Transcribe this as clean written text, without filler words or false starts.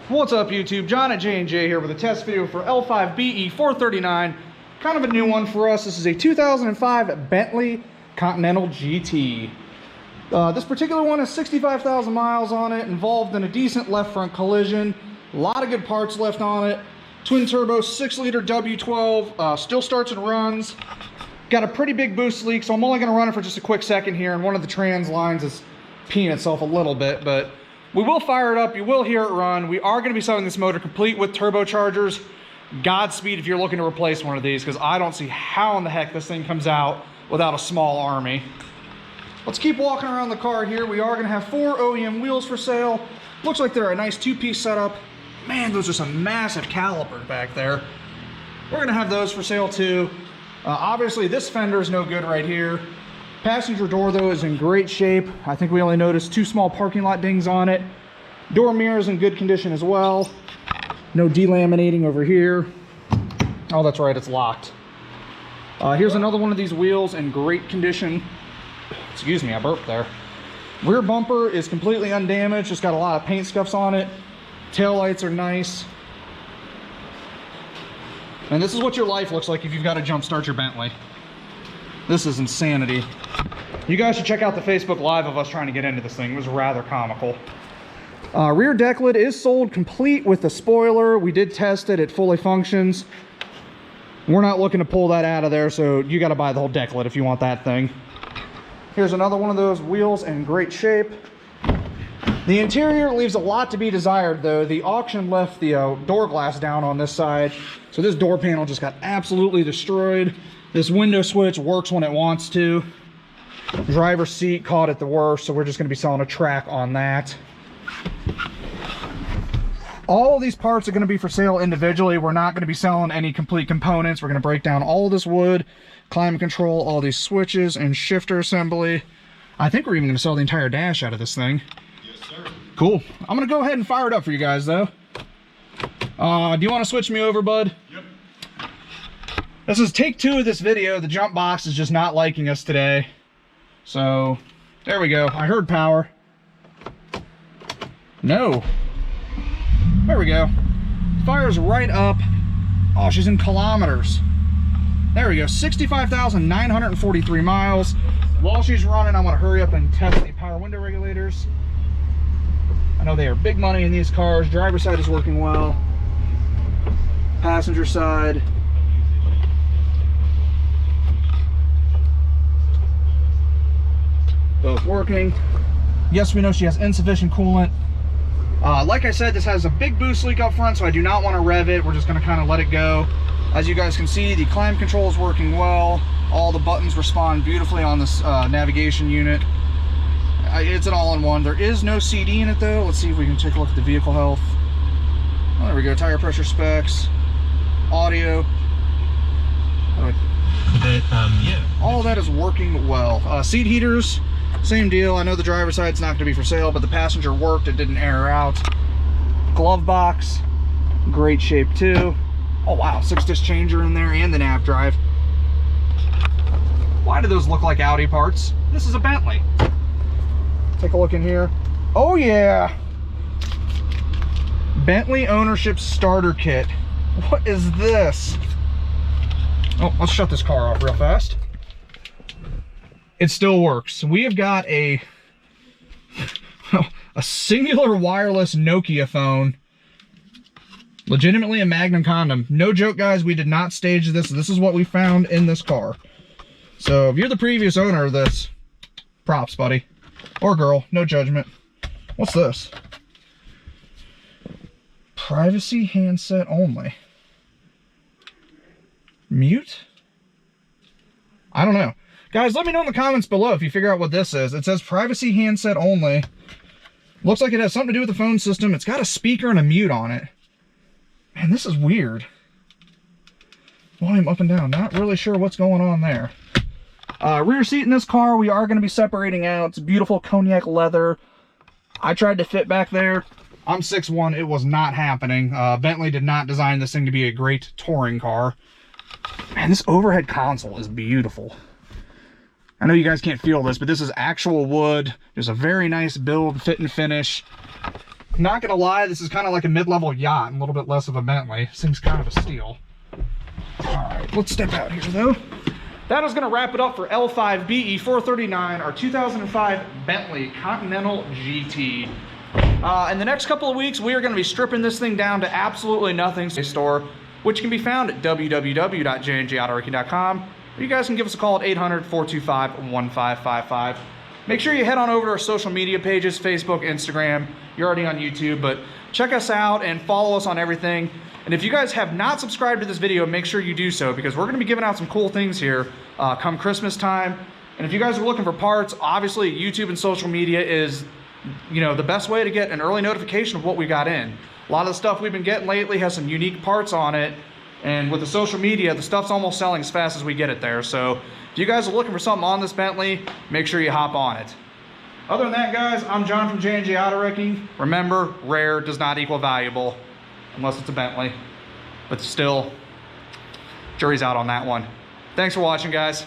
What's up YouTube? John at J&J here with a test video for L5BE439. Kind of a new one for us. This is a 2005 Bentley Continental GT. This particular one has 65,000 miles on it, involved in a decent left front collision. A lot of good parts left on it. Twin turbo 6-liter W12, still starts and runs. Got a pretty big boost leak, so I'm only going to run it for just a quick second here, and one of the trans lines is peeing itself a little bit, but we will fire it up. You will hear it run. We are going to be selling this motor complete with turbochargers. Godspeed if you're looking to replace one of these, because I don't see how in the heck this thing comes out without a small army. Let's keep walking around the car here. We are going to have 4 Oem wheels for sale. Looks like they're a nice 2-piece setup. Man, those are some massive calipers back there. We're going to have those for sale too. Obviously, this fender is no good right here. Passenger door, though, is in great shape. I think we only noticed 2 small parking lot dings on it. Door mirror is in good condition as well. No delaminating over here. Oh, that's right, it's locked. Here's another one of these wheels in great condition. Excuse me, I burped there. Rear bumper is completely undamaged. Just got a lot of paint scuffs on it. Tail lights are nice. And this is what your life looks like if you've got to jump start your Bentley. This is insanity. You guys should check out the Facebook Live of us trying to get into this thing. It was rather comical. Rear deck lid is sold complete with the spoiler. We did test it. It fully functions. We're not looking to pull that out of there, so you got to buy the whole deck lid if you want that thing. Here's another one of those wheels in great shape. The interior leaves a lot to be desired, though. The auction left the door glass down on this side, so this door panel just got absolutely destroyed. This window switch works when it wants to. Driver's seat caught it the worst, so we're just going to be selling a track on that. All of these parts are going to be for sale individually. We're not going to be selling any complete components. We're going to break down all of this wood, climate control, all these switches, and shifter assembly. I think we're even going to sell the entire dash out of this thing. Yes, sir. Cool. I'm going to go ahead and fire it up for you guys, though. Do you want to switch me over, bud? Yep. This is take 2 of this video. The jump box is just not liking us today. So, there we go. I heard power. No. There we go. Fires right up. Oh, she's in kilometers. There we go. 65,943 miles. While she's running, I'm going to hurry up and test the power window regulators. I know they are big money in these cars. Driver's side is working well. Passenger side. Both working. Yes, we know she has insufficient coolant. Like I said, this has a big boost leak up front, so I do not want to rev it. We're just going to kind of let it go. As you guys can see, the climate control is working well. All the buttons respond beautifully on this navigation unit. It's an all-in-one. There is no CD in it, though. Let's see if we can take a look at the vehicle health. Oh, there we go. Tire pressure specs. Audio. Yeah. All of that is working well. Seat heaters, same deal. I know the driver's side's not going to be for sale, but the passenger worked. It didn't air out. Glove box, great shape too. Oh wow, 6-disc changer in there and the nav drive. Why do those look like Audi parts? This is a Bentley. Take a look in here. Oh yeah, Bentley ownership starter kit. What is this? Oh, let's shut this car off real fast. It still works. We have got a singular wireless Nokia phone. Legitimately a Magnum condom. No joke, guys, we did not stage this. This is what we found in this car. So if you're the previous owner of this, props, buddy. Or girl, no judgment. What's this? Privacy handset only. Mute? I don't know. Guys, let me know in the comments below if you figure out what this is. It says privacy handset only. Looks like it has something to do with the phone system. It's got a speaker and a mute on it. Man, this is weird. Volume up and down. Not really sure what's going on there. Rear seat in this car, we are going to be separating out. It's beautiful cognac leather. I tried to fit back there. I'm 6'1". It was not happening. Bentley did not design this thing to be a great touring car. Man, this overhead console is beautiful. I know you guys can't feel this, but this is actual wood. There's a very nice build, fit and finish. Not gonna lie, this is kind of like a mid-level yacht and a little bit less of a Bentley. This thing's kind of a steal. All right, let's step out here though. That is gonna wrap it up for L5BE439, our 2005 Bentley Continental GT. In the next couple of weeks, we are gonna be stripping this thing down to absolutely nothing store, which can be found at www.jnjautoracing.com. You guys can give us a call at 800-425-1555. Make sure you head on over to our social media pages, Facebook, Instagram. You're already on YouTube, but check us out and follow us on everything. And if you guys have not subscribed to this video, make sure you do so, because we're gonna be giving out some cool things here come Christmas time. And if you guys are looking for parts, obviously YouTube and social media is, you know, the best way to get an early notification of what we got in. A lot of the stuff we've been getting lately has some unique parts on it. And with the social media, the stuff's almost selling as fast as we get it there. So if you guys are looking for something on this Bentley, make sure you hop on it. Other than that, guys, I'm John from J&J Auto Wrecking. Remember, rare does not equal valuable, unless it's a Bentley. But still, jury's out on that one. Thanks for watching, guys.